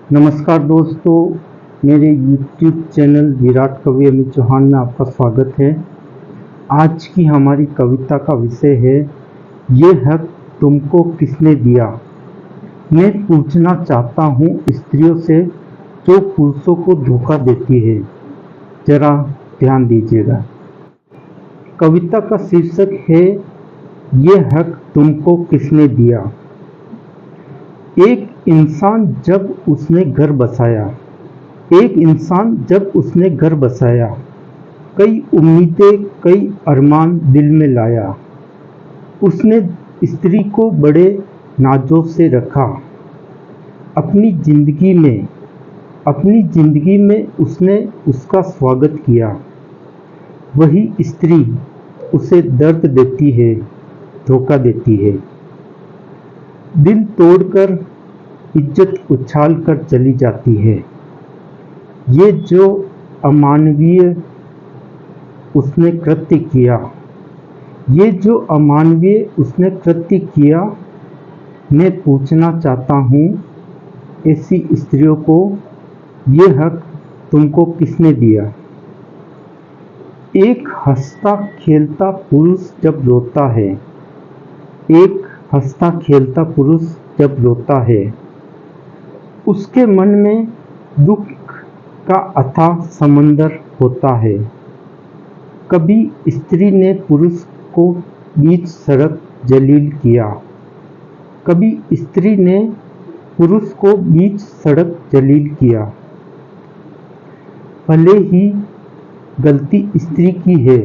नमस्कार दोस्तों, मेरे YouTube चैनल विराट कवि अमित चौहान में आपका स्वागत है। आज की हमारी कविता का विषय है, ये हक तुमको किसने दिया। मैं पूछना चाहता हूँ स्त्रियों से जो पुरुषों को धोखा देती है। जरा ध्यान दीजिएगा। कविता का शीर्षक है, ये हक तुमको किसने दिया। एक इंसान जब उसने घर बसाया, कई उम्मीदें कई अरमान दिल में लाया। उसने स्त्री को बड़े नाजों से रखा। अपनी जिंदगी में उसने उसका स्वागत किया। वही स्त्री उसे दर्द देती है, धोखा देती है। दिल तोड़कर इज्जत उछाल कर चली जाती है। ये जो अमानवीय उसने कृत्य किया, मैं पूछना चाहता हूँ ऐसी स्त्रियों को, ये हक तुमको किसने दिया। एक हंसता खेलता पुरुष जब रोता है, उसके मन में दुख का अथाह समंदर होता है। कभी स्त्री ने पुरुष को बीच सड़क जलील किया। भले ही गलती स्त्री की है,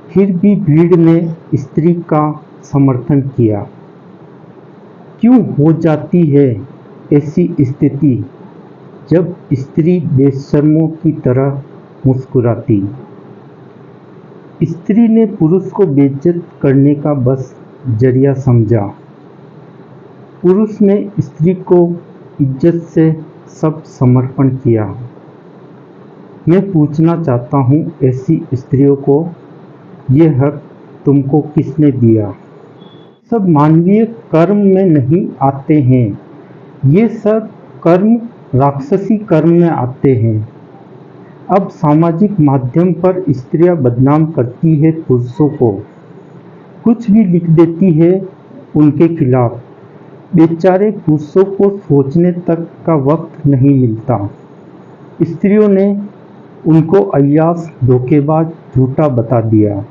फिर भी भीड़ ने स्त्री का समर्थन किया। क्यों हो जाती है ऐसी स्थिति जब स्त्री बेशर्मों की तरह मुस्कुराती। स्त्री ने पुरुष को बेइज्जत करने का बस जरिया समझा। पुरुष ने स्त्री को इज्जत से सब समर्पण किया। मैं पूछना चाहता हूँ ऐसी स्त्रियों को, ये हक तुमको किसने दिया। सब मानवीय कर्म में नहीं आते हैं, ये सब कर्म राक्षसी कर्म में आते हैं। अब सामाजिक माध्यम पर स्त्रियां बदनाम करती है पुरुषों को, कुछ भी लिख देती है उनके खिलाफ। बेचारे पुरुषों को सोचने तक का वक्त नहीं मिलता। स्त्रियों ने उनको अय्याश, धोखेबाज, झूठा बता दिया।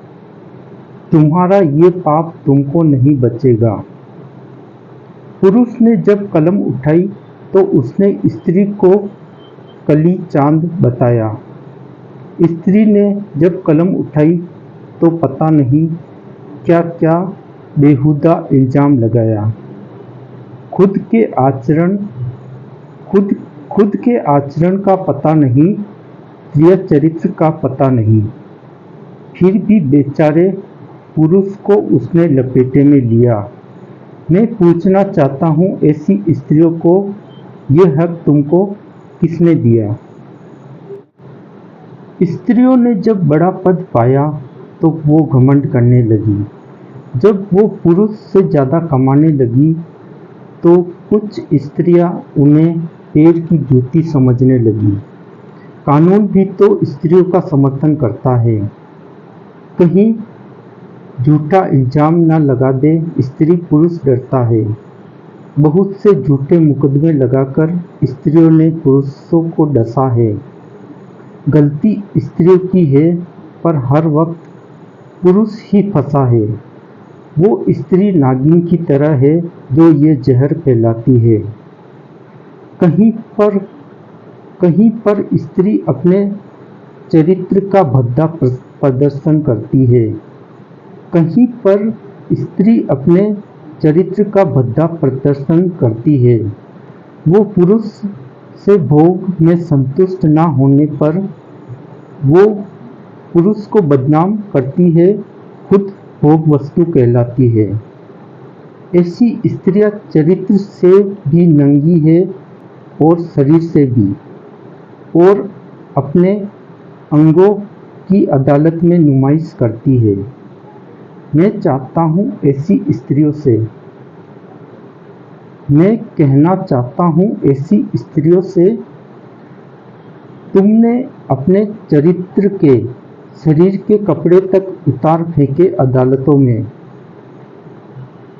तुम्हारा ये पाप तुमको नहीं बचेगा। पुरुष ने जब कलम उठाई तो उसने स्त्री को कली चांद बताया। स्त्री ने जब कलम उठाई तो पता नहीं क्या क्या बेहुदा इल्जाम लगाया। खुद के आचरण का पता नहीं, प्रिय चरित्र का पता नहीं, फिर भी बेचारे पुरुष को उसने लपेटे में लिया। मैं पूछना चाहता हूँ ऐसी स्त्रियों को, ये हक तुमको किसने दिया। स्त्रियों ने जब बड़ा पद पाया तो वो घमंड करने लगी। जब वो पुरुष से ज़्यादा कमाने लगी तो कुछ स्त्रियां उन्हें पैर की जूती समझने लगी। कानून भी तो स्त्रियों का समर्थन करता है। कहीं झूठा इल्जाम न लगा दे स्त्री पुरुष डरता है। बहुत से झूठे मुकदमे लगाकर स्त्रियों ने पुरुषों को डसा है। गलती स्त्रियों की है, पर हर वक्त पुरुष ही फंसा है। वो स्त्री नागिन की तरह है जो ये जहर फैलाती है। कहीं पर स्त्री अपने चरित्र का भद्दा प्रदर्शन करती है। कहीं पर स्त्री अपने चरित्र का भद्दा प्रदर्शन करती है। वो पुरुष से भोग में संतुष्ट न होने पर वो पुरुष को बदनाम करती है, खुद भोग वस्तु कहलाती है। ऐसी स्त्रियां चरित्र से भी नंगी है और शरीर से भी, और अपने अंगों की अदालत में नुमाइश करती है। मैं चाहता हूँ ऐसी स्त्रियों से, मैं कहना चाहता हूँ ऐसी स्त्रियों से, तुमने अपने चरित्र के, शरीर के कपड़े तक उतार फेंके अदालतों में।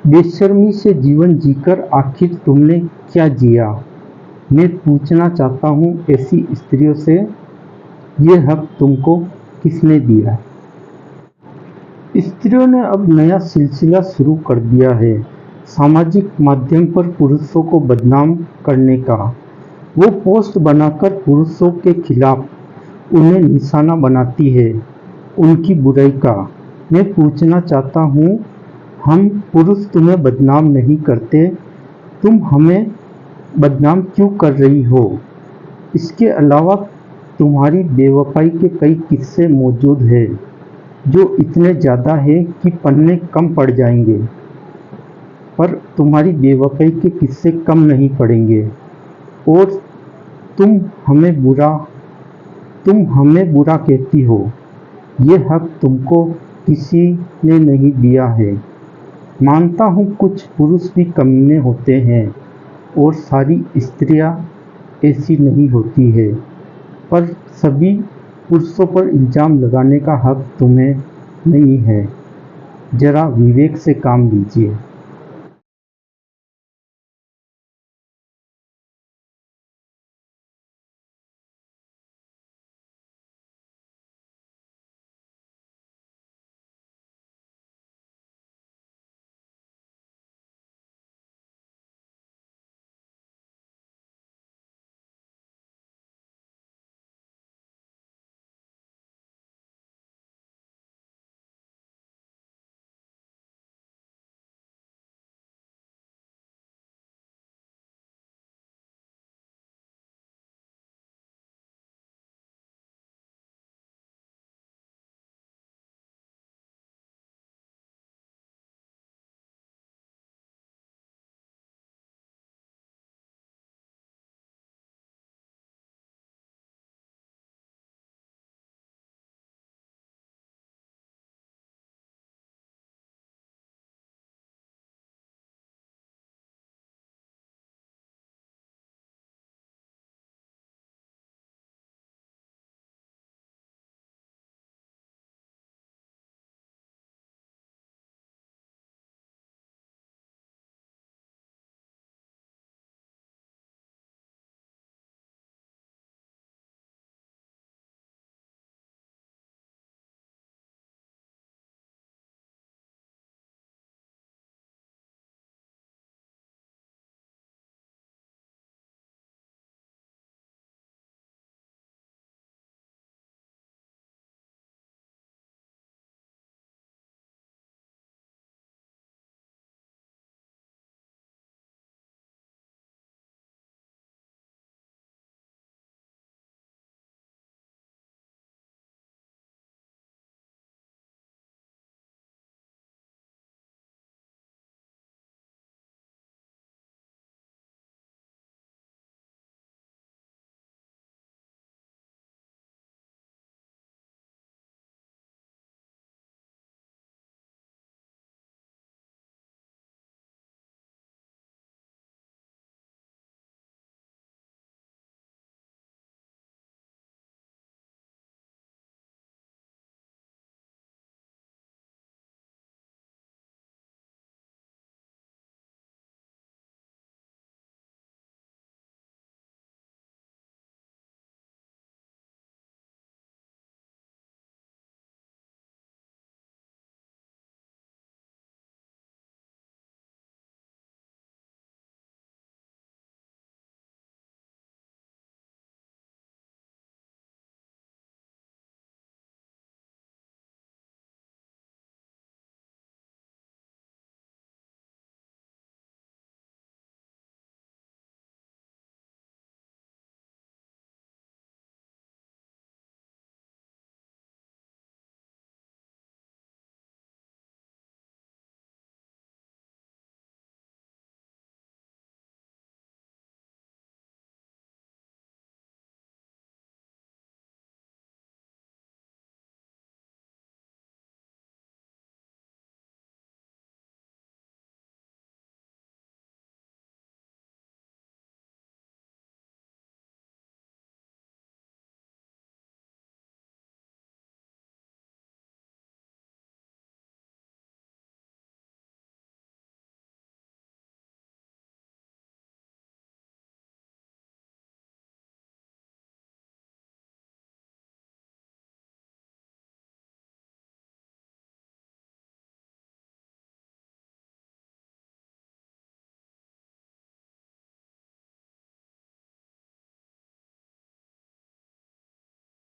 बेशर्मी से जीवन जीकर आखिर तुमने क्या जिया? मैं पूछना चाहता हूँ ऐसी स्त्रियों से, ये हक तुमको किसने दिया? स्त्रियों ने अब नया सिलसिला शुरू कर दिया है, सामाजिक माध्यम पर पुरुषों को बदनाम करने का। वो पोस्ट बनाकर पुरुषों के खिलाफ उन्हें निशाना बनाती है, उनकी बुराई का। मैं पूछना चाहता हूँ, हम पुरुष तुम्हें बदनाम नहीं करते, तुम हमें बदनाम क्यों कर रही हो? इसके अलावा तुम्हारी बेवफाई के कई किस्से मौजूद हैं, जो इतने ज़्यादा है कि पन्ने कम पड़ जाएंगे, पर तुम्हारी बेवफाई के किस्से कम नहीं पड़ेंगे। और तुम हमें बुरा कहती हो। ये हक तुमको किसी ने नहीं दिया है। मानता हूँ कुछ पुरुष भी कमीने होते हैं और सारी स्त्रियां ऐसी नहीं होती है, पर सभी पुरुषों पर इल्ज़ाम लगाने का हक तुम्हें नहीं है। जरा विवेक से काम लीजिए।